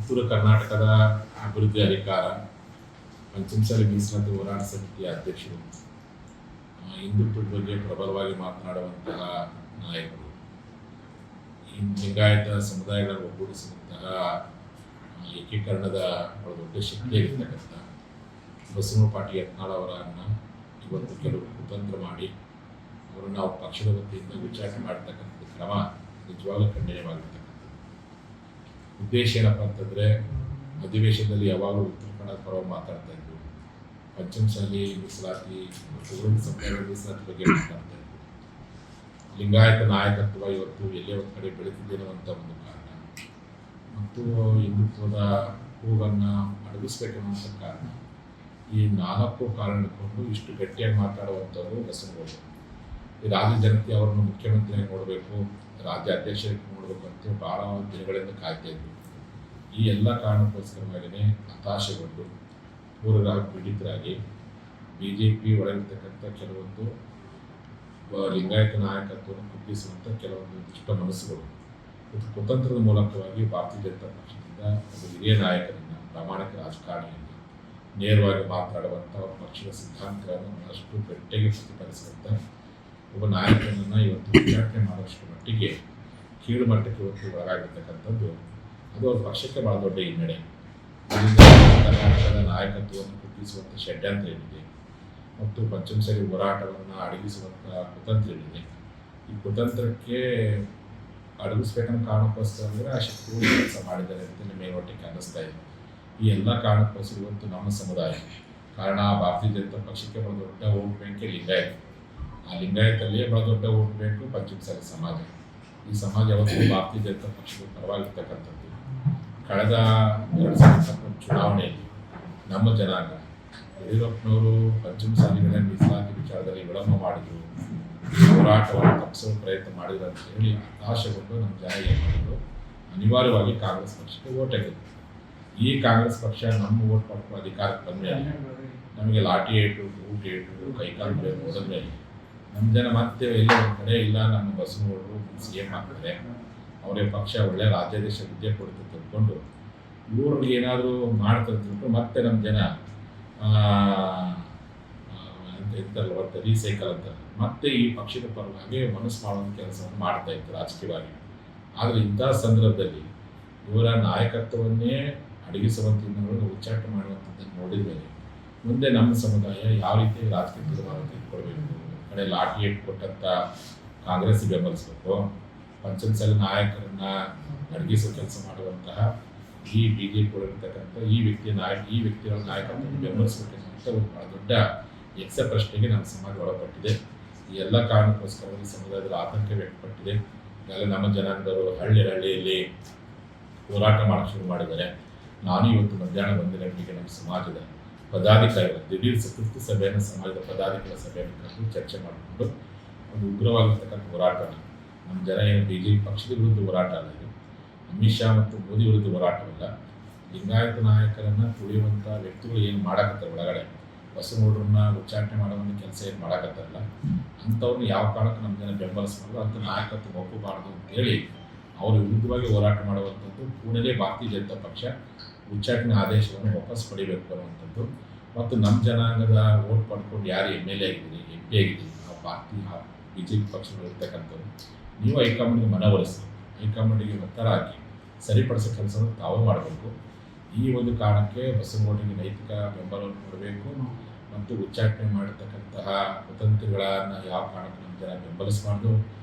ಉತ್ತರ ಕರ್ನಾಟಕದ ಅಭಿವೃದ್ಧಿ ಅಧಿಕಾರ ಪಂಚಮಸಾಲಿ ಮೀಸಲಾತಿ ಹೋರಾಟ ಸಮಿತಿಯ ಅಧ್ಯಕ್ಷರು, ಹಿಂದುತ್ವದ ಬಗ್ಗೆ ಪ್ರಬಲವಾಗಿ ಮಾತನಾಡುವಂತಹ ನಾಯಕರು, ಲಿಂಗಾಯತ ಸಮುದಾಯಗಳನ್ನು ಒಗ್ಗೂಡಿಸುವಂತಹ ಏಕೀಕರಣದ ದೊಡ್ಡ ಶಕ್ತಿಯಾಗಿರ್ತಕ್ಕಂಥ ಬಸವ ಪಾಟೀಲ್ ಯತ್ನಾಳ್ ಅವರನ್ನು ಇವತ್ತು ಕೆಲವು ಕುತಂತ್ರ ಮಾಡಿ ಅವರನ್ನು ಅವ್ರ ಪಕ್ಷದ ವತಿಯಿಂದ ವಿಚಾರಣೆ ಮಾಡತಕ್ಕಂಥ ಕ್ರಮ ನಿಜವಾಗ್ಲೂ ಖಂಡನೀಯವಾಗಿರ್ತಕ್ಕಂಥದ್ದು. ಉದ್ದೇಶ ಏನಪ್ಪ ಅಂತಂದರೆ, ಅಧಿವೇಶನದಲ್ಲಿ ಯಾವಾಗಲೂ ಉತ್ತರ ಕನ್ನಡ ಪರವಾಗಿ ಮಾತಾಡ್ತಾ ಇದ್ರು, ಪಂಚಮಸಾಲಿ ಮೀಸಲಾತಿ ಮತ್ತು ಉಳಿದ ಸಮುದಾಯಗಳ ಮೀಸಲಾತಿ ಬಗ್ಗೆ ಮಾತಾಡ್ತಾ ಇದ್ರು. ಲಿಂಗಾಯತ ನಾಯಕತ್ವ ಇವತ್ತು ಎಲ್ಲೇ ಒಂದು ಕಡೆ ಬೆಳೀತಿದ್ದೇನೋ ಒಂದು ಕಾರಣ ಮತ್ತು ಹಿಂದುತ್ವದ ಕೂಗನ್ನು ಅಡಗಿಸ್ಬೇಕೆನ್ನುವಂಥ ಕಾರಣ, ಈ 4 ಕಾರಣ ಇಟ್ಕೊಂಡು ಇಷ್ಟು ಗಟ್ಟಿಯಾಗಿ ಮಾತಾಡುವಂಥವ್ರು ಬಸವನಗೌಡರು. ಈ ರಾಜ್ಯ ಜನತೆ ಅವರನ್ನು ಮುಖ್ಯಮಂತ್ರಿಯಾಗಿ ನೋಡಬೇಕು, ರಾಜ್ಯ ಅಧ್ಯಕ್ಷರಾಗಿ ನೋಡಬೇಕು ಅಂತ ಭಾಳ ದಿನಗಳಿಂದ ಕಾಯ್ತಾ ಇದ್ರು. ಈ ಎಲ್ಲ ಕಾರಣಕ್ಕೋಸ್ಕರವಾಗಿಯೇ ಹತಾಶೆಗೊಂಡು ಪೂರ್ವ ಪೀಡಿತರಾಗಿ BJP ಒಳಗಿರ್ತಕ್ಕಂಥ ಕೆಲವೊಂದು ಲಿಂಗಾಯತ ನಾಯಕತ್ವವನ್ನು ಕುಗ್ಗಿಸುವಂಥ ಕೆಲವೊಂದು ದುಷ್ಟ ಮನಸ್ಸುಗಳು ಮತ್ತು ಕುತಂತ್ರದ ಮೂಲಕವಾಗಿ ಭಾರತೀಯ ಜನತಾ ಪಕ್ಷದಿಂದ ಒಂದು ಹಿರಿಯ ನಾಯಕರನ್ನು, ಪ್ರಾಮಾಣಿಕ ರಾಜಕಾರಣಿಯನ್ನು, ನೇರವಾಗಿ ಮಾತನಾಡುವಂಥ ಪಕ್ಷದ ಸಿದ್ಧಾಂತಗಳನ್ನು ಬಹಳಷ್ಟು ಗಟ್ಟಿಯಾಗಿ ಪ್ರತಿಪಾದಿಸುವಂಥ ಒಬ್ಬ ನಾಯಕನನ್ನು ಇವತ್ತು ವಿಚಾರಣೆ ಮಾಡುವಷ್ಟು ಮಟ್ಟಿಗೆ ಕೀಳು ಮಟ್ಟಕ್ಕೆ ಇವತ್ತು ಒಳಗಾಗಿರ್ತಕ್ಕಂಥದ್ದು, ಅದು ಅವ್ರ ಪಕ್ಷಕ್ಕೆ ಭಾಳ ದೊಡ್ಡ ಹಿನ್ನಡೆ. ಇದರಿಂದ ಕರ್ನಾಟಕದ ನಾಯಕತ್ವವನ್ನು ಕುಗ್ಗಿಸುವಂಥ ಷಡ್ಯಂತ್ರ ಏನಿದೆ ಮತ್ತು ಪಂಚಮಸಾಲಿ ಹೋರಾಟವನ್ನು ಅಡಗಿಸುವಂಥ ಕುತಂತ್ರ ಏನಿದೆ, ಈ ಕುತಂತ್ರಕ್ಕೆ ಅಡಗಿಸ್ಬೇಕನ್ನೋ ಕಾರಣಕ್ಕೋಸ್ಕರ ಆ ಶಕ್ತಿಗಳು ಕೆಲಸ ಮಾಡಿದ್ದಾರೆ ಅಂತ ಮೇಲ್ನೋಟಕ್ಕೆ ಅನ್ನಿಸ್ತಾ ಇದೆ. ಈ ಎಲ್ಲ ಕಾರಣಕ್ಕೋಸ್ಕರ ಇವತ್ತು ನಮ್ಮ ಸಮುದಾಯ, ಕಾರಣ ಭಾರತೀಯ ಜನತಾ ಪಕ್ಷಕ್ಕೆ ಬಹಳ ದೊಡ್ಡ ವೋಟ್ ಬ್ಯಾಂಕೇ ಲಿಂಗಾಯತ, ಆ ಲಿಂಗಾಯತಲ್ಲೇ ಬಹಳ ದೊಡ್ಡ ವೋಟ್ ಬ್ಯಾಂಕು ಪಂಚಮಸಾಲಿ ಸಮಾಜ. ಈ ಸಮಾಜ ಯಾವತ್ತೂ ಭಾರತೀಯ ಜನತಾ ಪಕ್ಷದ ಪರವಾಗಿರ್ತಕ್ಕಂಥದ್ದು. ಕಳೆದ 2020 ಚುನಾವಣೆಯಲ್ಲಿ ನಮ್ಮ ಜನಾಂಗ ಯಡಿಯೂರಪ್ಪನವರು ಪಂಚಮಸಾಲಿಗಳ ಮೀಸಲಾತಿ ವಿಚಾರದಲ್ಲಿ ವಿಳಂಬ ಮಾಡಿದರು, ಹೋರಾಟವನ್ನು ತಪ್ಪಿಸುವ ಪ್ರಯತ್ನ ಮಾಡಿದ್ರು ಅಂತ ಹೇಳಿ ಹತಾಶೆಗೊಂಡು ನಮ್ಮ ಜನ ಏನು ಮಾಡಿದ್ರು, ಅನಿವಾರ್ಯವಾಗಿ ಕಾಂಗ್ರೆಸ್ ಪಕ್ಷಕ್ಕೆ ವೋಟ್ ಹಾಕಿದ್ರು. ಈ ಕಾಂಗ್ರೆಸ್ ಪಕ್ಷ ನಮ್ಮ ವೋಟ್ ಪಡ್ಕೊಂಡು ಅಧಿಕಾರಕ್ಕೆ ಬಂದ ಮೇಲೆ ನಮಗೆ ಲಾಠಿ ಏಟು, ಬೂಟ್ ಏಟು, ಕೈಕಾಲು ಬೇರೆ ಹೋದ ಮೇಲೆ ನಮ್ಮ ಜನ ಮತ್ತೆ ಎಲ್ಲ ಒಂದು ಕಡೆ ಇಲ್ಲ, ನಮ್ಮ ಬಸವನಗೌಡರು CM ಆಗ್ತಾರೆ, ಅವರೇ ಪಕ್ಷ ಒಳ್ಳೆ ರಾಜ್ಯಾಧ್ಯಕ್ಷ ಹುದ್ದೆ ಕೊಡುತ್ತೆ ತಿಳ್ಕೊಂಡು ಇವ್ರಿಗೆ ಏನಾದರೂ ಮಾಡ್ತಾರೆ ತಿಳ್ಕೊಂಡು ಮತ್ತೆ ನಮ್ಮ ಜನ ಅಂತ ಇರ್ತಾರಲ್ಲ, ಒಟ್ಟು ರೀಸೈಕಲ್ ಅಂತ ಮತ್ತೆ ಈ ಪಕ್ಷದ ಪರವಾಗಿ ಮನಸ್ಸು ಮಾಡುವಂಥ ಕೆಲಸವನ್ನು ಮಾಡ್ತಾ ಇತ್ತು ರಾಜಕೀಯವಾಗಿ. ಆದರೆ ಇಂಥ ಸಂದರ್ಭದಲ್ಲಿ ಇವರ ನಾಯಕತ್ವವನ್ನೇ ಅಡಗಿಸುವಂಥ ಉಚ್ಚಾಟನೆ ಮಾಡುವಂಥದ್ದನ್ನು ನೋಡಿದ ಮೇಲೆ ಮುಂದೆ ನಮ್ಮ ಸಮುದಾಯ ಯಾವ ರೀತಿ ರಾಜಕೀಯ ತೀರ್ಮಾನ ತೆಗೆದುಕೊಳ್ಬೇಕು, ಕಡೆ ಲಾಠಿ ಏಟು ಕೊಟ್ಟಂಥ ಕಾಂಗ್ರೆಸ್ ಬೆಂಬಲಿಸಬೇಕು, ಪಂಚಮಸಾಲಿ ನಾಯಕರನ್ನು ಅಡಗಿಸೋ ಕೆಲಸ ಮಾಡುವಂತಹ ಈ BJP ಒಳಗಿರ್ತಕ್ಕಂಥ ಈ ವ್ಯಕ್ತಿಗಳ ನಾಯಕತ್ವವನ್ನು ಬೆಂಬಲಿಸಬೇಕಂತ ಒಂದು ಬಹಳ ದೊಡ್ಡ ಪ್ರಶ್ನೆಗೆ ನಮ್ಮ ಸಮಾಜ ಒಳಪಟ್ಟಿದೆ. ಈ ಎಲ್ಲ ಕಾರಣಕ್ಕೋಸ್ಕರ ಈ ಸಮುದಾಯದಲ್ಲಿ ಆತಂಕ ವ್ಯಕ್ತಪಟ್ಟಿದೆ. ಈಗಾಗಲೇ ನಮ್ಮ ಜನಾಂಗದವರು ಹಳ್ಳಿಯಲ್ಲಿ ಹೋರಾಟ ಮಾಡೋಕ್ಕೆ ಶುರು ಮಾಡಿದ್ದಾರೆ. ನಾನು ಇವತ್ತು ಮಧ್ಯಾಹ್ನ 1 ಗಂಟೆಗೆ ನಮ್ಮ ಸಮಾಜದ ಪದಾಧಿಕಾರಿಗಳು ದಿಢೀರ್ ತುರ್ತು ಸಭೆಯನ್ನು, ಸಮಾಜದ ಪದಾಧಿಕಾರಿಗಳ ಸಭೆಯನ್ನು ಕರೆದು ಚರ್ಚೆ ಮಾಡಿಕೊಂಡು ಒಂದು ಉಗ್ರವಾಗಿರ್ತಕ್ಕಂಥ ಹೋರಾಟನ, ನಮ್ಮ ಜನ ಏನು BJP ಪಕ್ಷದ ವಿರುದ್ಧ ಹೋರಾಟ ಅಲ್ಲ, ಇದು ಅಮಿತ್ ಶಾ ಮತ್ತು ಮೋದಿ ವಿರುದ್ಧ ಹೋರಾಟವಲ್ಲ, ಲಿಂಗಾಯತ ನಾಯಕರನ್ನು ತುಳಿಯುವಂಥ ವ್ಯಕ್ತಿಗಳು ಏನು ಮಾಡಕತ್ತಾರೆ, ಒಳಗಡೆ ಬಸವನಗೌಡರನ್ನ ಉಚ್ಚಾಟನೆ ಮಾಡುವಂಥ ಕೆಲಸ ಏನು ಮಾಡಕತ್ತಾರಲ್ಲ, ಅಂಥವ್ರನ್ನ ಯಾವ ಕಾರಣಕ್ಕೂ ನಮ್ಮ ಜನ ಬೆಂಬಲಿಸಬಾರ್ದು, ಅಂಥ ನಾಯಕತ್ವ ಒಪ್ಪಬಾರ್ದು ಅಂತೇಳಿ ಅವ್ರ ವಿರುದ್ಧವಾಗಿ ಹೋರಾಟ ಮಾಡುವಂಥದ್ದು. ಕೂಡಲೇ ಭಾರತೀಯ ಜನತಾ ಪಕ್ಷ ಉಚ್ಚಾಟನೆ ಆದೇಶವನ್ನು ವಾಪಸ್ ಪಡಿಬೇಕು ಅನ್ನುವಂಥದ್ದು ಮತ್ತು ನಮ್ಮ ಜನಾಂಗದ ವೋಟ್ ಪಡ್ಕೊಂಡು ಯಾರು MLA ಆಗಿದ್ದೀರಿ, MP ಆಗಿದ್ದೀರಿ, ಆ ಭಾರತೀಯ BJP ಪಕ್ಷಗಳಿರ್ತಕ್ಕಂಥವ್ರು ನೀವು ಹೈಕಮಾಂಡ್ಗೆ ಮನವೊಲಿಸಿ, ಹೈಕಮಾಂಡಿಗೆ ಒತ್ತಡ ಹಾಕಿ ಸರಿಪಡಿಸೋ ಕೆಲಸವನ್ನು ತಾವು ಮಾಡಬೇಕು. ಈ ಒಂದು ಕಾರಣಕ್ಕೆ ಬಸವನಗೌಡರಿಗೆ ನೈತಿಕ ಬೆಂಬಲವನ್ನು ಕೊಡಬೇಕು ಮತ್ತು ಉಚ್ಚಾಟನೆ ಮಾಡಿರ್ತಕ್ಕಂತಹ ಕುತಂತ್ರಿಗಳನ್ನು ಯಾವ ಕಾರಣಕ್ಕೆ ನಮ್ಮ ಜನ ಬೆಂಬಲಿಸಬಾರ್ದು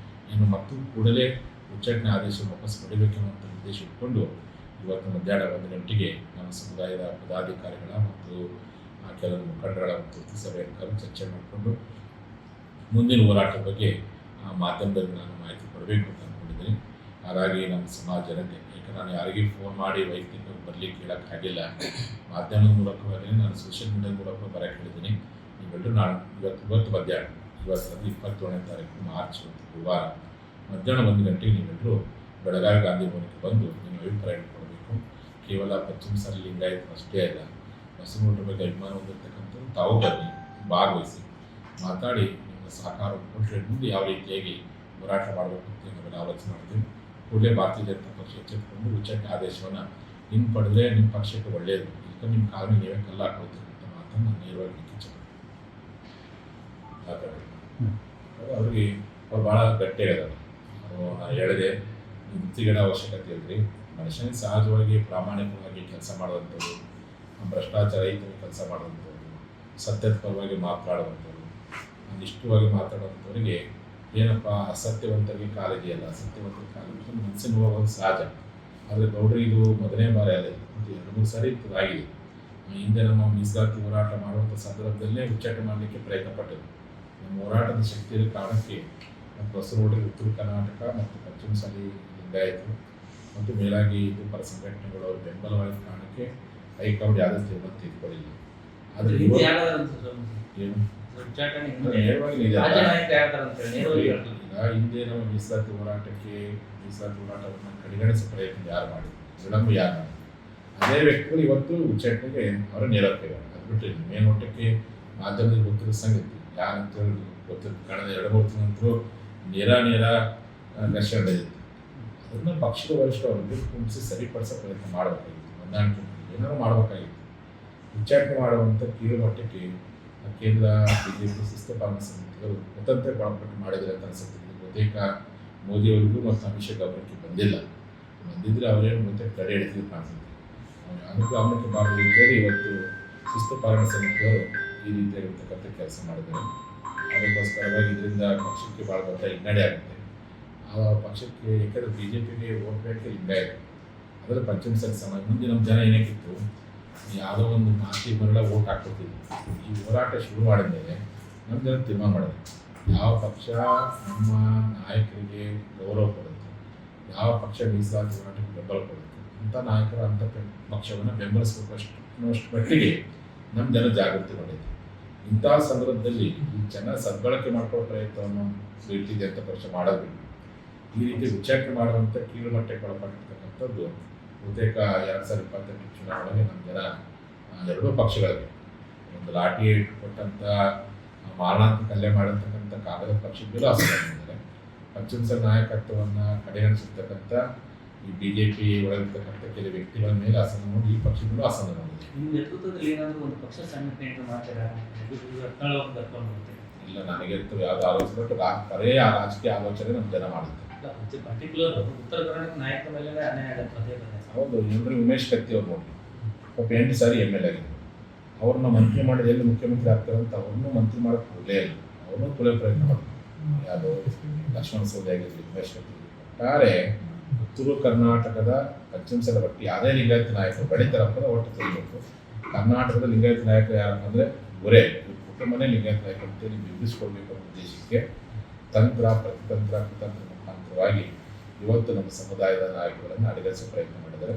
ಏನು ಮತ್ತು ಕೂಡಲೇ ಉಚ್ಚಾಟನೆ ಆದೇಶ ವಾಪಸ್ ಪಡಿಬೇಕೆನ್ನುವಂಥ ಉದ್ದೇಶ ಇಟ್ಕೊಂಡು ಇವತ್ತು ಮಧ್ಯಾಹ್ನ 1 ಗಂಟೆಗೆ ನಮ್ಮ ಸಮುದಾಯದ ಪದಾಧಿಕಾರಿಗಳ ಮತ್ತು ಕೆಲವು ಮುಖಂಡರ ತುರ್ತು ಸಭೆಯನ್ನು ಕರೆದು ಚರ್ಚೆ ಮಾಡಿಕೊಂಡು ಮುಂದಿನ ಹೋರಾಟದ ಬಗ್ಗೆ ಮಾಧ್ಯಮದಲ್ಲಿ ನಾನು ಮಾಹಿತಿ ಕೊಡಬೇಕು ಅಂತ ಅಂದ್ಕೊಂಡಿದ್ದೀನಿ. ಹಾಗಾಗಿ ನಮ್ಮ ಸಮಾಜ ಜನತೆ, ಯಾಕಂದರೆ ನಾನು ಯಾರಿಗೂ ಫೋನ್ ಮಾಡಿ ವೈಯಕ್ತಿಕವಾಗಿ ಬರಲಿಕ್ಕೆ ಹೇಳೋಕ್ಕಾಗಿಲ್ಲ, ಮಾಧ್ಯಮದ ಮೂಲಕವಾಗಿ ನಾನು ಸೋಷಿಯಲ್ ಮೀಡಿಯಾದ ಮೂಲಕ ಬರೋಕ್ಕೆ ಹೇಳಿದ್ದೀನಿ. ನೀವೆಲ್ಲರೂ ನಾನು ಇವತ್ತು ಮಧ್ಯಾಹ್ನ 21ನೇ ತಾರೀಕು ಮಾರ್ಚ್ ಗುರುವಾರ ಮಧ್ಯಾಹ್ನ 1 ಗಂಟೆಗೆ ನೀವೆಲ್ಲರೂ ಬೆಳಗಾವಿ ಗಾಂಧಿ ಭವನಕ್ಕೆ ಬಂದು ನಿಮ್ಮ ಅಭಿಪ್ರಾಯವನ್ನು ಕೊಡಬೇಕು. ಕೇವಲ ಪಂಚಮಸಾಲಿ ಲಿಂಗಾಯತ ಅಷ್ಟೇ ಅಲ್ಲ, ಬಸವನಗೌಡರ ಬಗ್ಗೆ ಅಭಿಮಾನ ಹೊಂದಿರತಕ್ಕಂಥದ್ದು ತಾವು ಬನ್ನಿ, ಭಾಗವಹಿಸಿ, ಮಾತಾಡಿ ನಿಮ್ಮ ಸಹಕಾರ ಕೊಟ್ಟರೆ ಮುಂದೆ ಯಾವ ರೀತಿಯಾಗಿ ಹೋರಾಟ ಮಾಡಬೇಕು ಅಂತ ನಾವೆಲ್ಲ ಆಲೋಚನೆ ಮಾಡಿದ್ವಿ. ಕೂಡಲೇ ಭಾರತೀಯ ಜನತಾ ಪಕ್ಷ ಎಚ್ಚೆತ್ತುಕೊಂಡು ಉಚ್ಚಾಟನೆ ಆದೇಶವನ್ನು ಹಿಂಪಡೆದ್ರೆ ನಿಮ್ಮ ಪಕ್ಷಕ್ಕೆ ಒಳ್ಳೆಯದು, ಈಗ ನಿಮ್ಮ ಕಾಲಕ್ಕೆ ನೀವೇ ಕಲ್ಲು ಹಾಕೊಳ್ತೀರಂತ ಮಾತನ್ನು ನಾನು ನೇರವಾಗಿ ಅವ್ರಿಗೆ ಅವ್ರು ಭಾಳ ಗಟ್ಟಿಯಾಗದ. ನಾನು ಹೇಳಿದೆ, ನಿಂತಿಗಿಡ ಅವಶ್ಯಕತೆ ಇದ್ರಿ, ಮನುಷ್ಯನಿಗೆ ಸಹಜವಾಗಿ ಪ್ರಾಮಾಣಿಕವಾಗಿ ಕೆಲಸ ಮಾಡುವಂಥದ್ದು, ಭ್ರಷ್ಟಾಚಾರ ರಹಿತವಾಗಿ ಕೆಲಸ ಮಾಡುವಂಥದ್ದು, ಸತ್ಯದ ಪರವಾಗಿ ಮಾತನಾಡುವಂಥವ್ರು, ನಿಷ್ಠವಾಗಿ ಮಾತಾಡುವಂಥವ್ರಿಗೆ ಏನಪ್ಪ ಅಸತ್ಯವಂತರಿಗೆ ಕಾಲಿದೆಯಲ್ಲ, ಅಸತ್ಯವಂತರ ಕಾಲಿಗೆ ಮನಸ್ಸಿನ ಹೋಗೋದು ಸಹಜ. ಆದರೆ ಗೌಡ್ರಿಗೆ ಇದು ಮೊದಲನೇ ಬಾರಿ ಅಲ್ಲ, ಮತ್ತು 2-3 ಸಾರಿ ಆಗಿದೆ. ಹಿಂದೆ ನಮ್ಮ ಮೀಸಲಾತಿ ಹೋರಾಟ ಮಾಡುವಂಥ ಸಂದರ್ಭದಲ್ಲೇ ಉಚ್ಚಾಟನೆ ಮಾಡಲಿಕ್ಕೆ ಪ್ರಯತ್ನ ಪಟ್ಟಿದ್ದು. ನಮ್ಮ ಹೋರಾಟದ ಶಕ್ತಿಯ ಕಾರಣಕ್ಕೆ ಮತ್ತು ಬಸವನಗುಡಿ ಉತ್ತರ ಕರ್ನಾಟಕ ಮತ್ತು ಪಂಚಮಸಾಲಿ ಲಿಂಗಾಯತರು ಮತ್ತು ಮೇಲಾಗಿ ಇದು ಪರ ಸಂಘಟನೆಗಳು ಬೆಂಬಲವಾಗಿ ಕಾರಣಕ್ಕೆ ಹೈಕಮಾಂಡ್ ಯಾವುದೇ ತೀರ್ಮಾನ ತೆಗೆದುಕೊಳ್ಳಿಲ್ಲ. ಆದರೆ ಏನು ಈಗ ಹಿಂದೆ ನಮ್ಮ ಮೀಸಲಾತಿ ಹೋರಾಟವನ್ನು ಕಡೆಗಣಿಸುವ ಪ್ರಯತ್ನ ಯಾರು ಮಾಡಿದ್ರು, ವಿಳಂಬ ಯಾರು ಮಾಡಿದ್ರು, ಅದೇ ವ್ಯಕ್ತಿಗಳು ಇವತ್ತು ಉಚ್ಚಾಟನೆಗೆ ಅವರ ನೇರಕ್ಕಿದ್ದಾರೆ. ಅದು ಬಿಟ್ಟು ಮೇಲ್ನೋಟಕ್ಕೆ ಮಾಧ್ಯಮದಲ್ಲಿ ಗೊತ್ತಿರೋ ಸಂಗತಿ ಯಾರಂತೇಳಿ ಗೊತ್ತಿತ್ತು. ಕಳೆದ 2-3 ತಿಂಗಳ ನಂತರ ನೇರ ಘರ್ಷಣೆ ನಡೆದಿತ್ತು. ಅದನ್ನು ಪಕ್ಷದ ವರಿಷ್ಠರು ಕುಂಬಿಸಿ ಸರಿಪಡಿಸೋ ಪ್ರಯತ್ನ ಮಾಡಬೇಕಾಗಿತ್ತು, ಹೊಂದಾಣಿಕೆ ಏನಾದ್ರು ಮಾಡಬೇಕಾಗಿತ್ತು. ಉಚ್ಚಾಟನೆ ಮಾಡುವಂಥ ಕೀಳು ಮಟ್ಟಕ್ಕೆ ಕೇಂದ್ರ ಬಿಜೆಪಿ ಶಿಸ್ತು ಪಾಲನಾ ಸಮಿತಿಗಳು ಸ್ವತಂತ್ರ ಒಳಪಟ್ಟು ಮಾಡಿದರೆ ಅಂತ ಅನಿಸುತ್ತೆ. ಬಹುತೇಕ ಮೋದಿಯವರಿಗೂ ಮತ್ತು ಅಮಿತ್ ಶಾ ಗಮನಕ್ಕೆ ಬಂದಿದ್ದರೆ ಅವರೇನು ಮತ್ತೆ ತಡೆ ಹಿಡಿದಿದ್ದು ಕಾಣಿಸುತ್ತೆ. ಯಾವುದೂ ಗಮನಕ್ಕೆ ಬಾರದಿದ್ದರೆ ಇವತ್ತು ಶಿಸ್ತು ಪಾಲನಾ ಸಮಿತಿಗಳು ಈ ರೀತಿಯಾಗಿರ್ತಕ್ಕಂಥ ಕೆಲಸ ಮಾಡಿದ್ದಾರೆ. ಅದಕ್ಕೋಸ್ಕರವಾಗಿ ಇದರಿಂದ ಪಕ್ಷಕ್ಕೆ ಭಾಳ ದೊಡ್ಡ ಹಿನ್ನಡೆ ಆಗುತ್ತೆ. ಆ ಪಕ್ಷಕ್ಕೆ ಯಾಕಂದರೆ ಬಿಜೆಪಿಗೆ ವೋಟ್ ಬ್ಯಾಂಕ್ ಲಿಂಗಾಯತ, ಅದರ ಪಂಚಮಸಾಲಿ ಸಮಾಜ. ಮುಂದೆ ನಮ್ಮ ಜನ ಏನಕ್ಕಿತ್ತು, ಯಾವುದೋ ಒಂದು ಮಾತಿ ಮರಳ ವೋಟ್ ಹಾಕ್ಕೊಡ್ತಿದ್ವಿ. ಈ ಹೋರಾಟ ಶುರು ಮಾಡಿದ ಮೇಲೆ ನಮ್ಮ ಜನ ತೀರ್ಮಾನ ಮಾಡಿದೆ, ಯಾವ ಪಕ್ಷ ನಮ್ಮ ನಾಯಕರಿಗೆ ಗೌರವ ಕೊಡುತ್ತೆ, ಯಾವ ಪಕ್ಷ ಮೀಸಲಾತಿ ಹೋರಾಟಕ್ಕೆ ಬೆಂಬಲ ಕೊಡುತ್ತೆ ಅಂಥ ನಾಯಕರು ಅಂಥ ಪಕ್ಷವನ್ನು ಬೆಂಬಲಿಸಬೇಕಷ್ಟು ಮಟ್ಟಿಗೆ ನಮ್ಮ ಜನ ಜಾಗೃತಿ ಮಾಡಿದೆ. ಇಂಥ ಸಂದರ್ಭದಲ್ಲಿ ಈ ಜನ ಸದ್ಬಳಕೆ ಮಾಡ್ಕೊಳ್ಳೋ ಪ್ರಯತ್ನವನ್ನು ಬೀಳ್ತಿದೆ ಅಂತ ಪಕ್ಷ ಮಾಡೋದು. ಈ ರೀತಿ ಉಚ್ಚಾಟನೆ ಮಾಡುವಂಥ ಕೀಳು ಮಟ್ಟಕ್ಕೆ ಒಳಪಟ್ಟಿರ್ತಕ್ಕಂಥದ್ದು ಬಹುತೇಕ 2028 ಚುನಾವಣೆಗೆ ನಮ್ಮ ಜನ 2 ಪಕ್ಷಗಳಿಗೆ ಒಂದು ಲಾಠಿ ಕೊಟ್ಟಂಥ ಮಾರಣಾಂತಿಕ ಹಲ್ಲೆ ಮಾಡತಕ್ಕಂಥ ಕಾಂಗ್ರೆಸ್ ಪಕ್ಷಕ್ಕೂ ಅಸಮಾಧಾನಿದ್ದಾರೆ. ಪಂಚಮಸಾಲಿ ನಾಯಕತ್ವವನ್ನು ಕಡೆಗಣಿಸಿರ್ತಕ್ಕಂಥ ಈ ಬಿಜೆಪಿ ಒಳಗಿರ್ತಕ್ಕಂಥ ಕೆಲವು ವ್ಯಕ್ತಿಗಳ ಮೇಲೆ ಅಸಮಾಧಾನ, ಈ ಪಕ್ಷಗಳು ಅಸಮಾಧಾನ. ನಿಮ್ಮ ನೇತೃತ್ವದಲ್ಲಿ ಏನಾದರೂ ಒಂದು ಪಕ್ಷ ಸಂಘಟನೆ ಮಾಡ್ತೀರಾ? ಇಲ್ಲ, ನನಗೆ ಯಾವ್ದು ಆಲೋಚನೆ ಕರೆ ಆ ರಾಜಕೀಯ ಆಲೋಚನೆ ನಮ್ಮ ಜನ ಮಾಡುತ್ತೆ. ಪರ್ಟಿಕ್ಯುಲರ್ ಉತ್ತರ ಕರ್ನಾಟಕ ನಾಯಕರ ಮೇಲೆ ಅನ್ಯಾಯ ಆಗುತ್ತೆ. ಹೌದು, ಅಂದ್ರೆ ಉಮೇಶ್ ಕತ್ತಿ ಅವ್ರು ನೋಡಿ ಪಾಪ 8 ಸಾರಿ ML ಆಗಿದ್ರು. ಅವ್ರನ್ನ ಮಂತ್ರಿ ಮಾಡಿದ ಎಲ್ಲಿ ಮುಖ್ಯಮಂತ್ರಿ ಆಗ್ತಾರೆ ಅಂತ ಅವ್ರನ್ನೂ ಮಂತ್ರಿ ಮಾಡೋಕ್ಕೆ ಹೋಗಲೇ ಇಲ್ಲ. ಅವ್ರನ್ನೂ ತುಳಿಯೋ ಪ್ರಯತ್ನ ಮಾಡಿದ್ರು. ಯಾವುದೋ ಲಕ್ಷ್ಮಣ ಸವದಿ ಆಗಿರಲಿ, ಉಮೇಶ್ ಕತ್ತಿ. ಒಟ್ಟಾರೆ ಉತ್ತರ ಕರ್ನಾಟಕದ ಪಂಚಮಸಾಲಿ ಒಟ್ಟು ಯಾವುದೇ ಲಿಂಗಾಯತ ನಾಯಕರು ಬೆಳೀತಾರಪ್ಪ ಒಟ್ಟು ತಿಳಿಬೇಕು. ಕರ್ನಾಟಕದ ಲಿಂಗಾಯತ ನಾಯಕರು ಯಾರಪ್ಪ ಅಂದರೆ ಇವರೇ, ಕುಟುಂಬನೇ ಲಿಂಗಾಯತ ನಾಯಕರು ಅಂತೇಳಿ ಬಿಂಬಿಸ್ಕೊಳ್ಬೇಕು ಅನ್ನೋ ಉದ್ದೇಶಕ್ಕೆ ತಂತ್ರ ಪ್ರತಿತಂತ್ರ ಕುತಂತ್ರ ಮುಖಾಂತರವಾಗಿ ಇವತ್ತು ನಮ್ಮ ಸಮುದಾಯದ ನಾಯಕರನ್ನು ಅಡಗಿಸುವ ಪ್ರಯತ್ನ ಮಾಡಿದ್ದಾರೆ.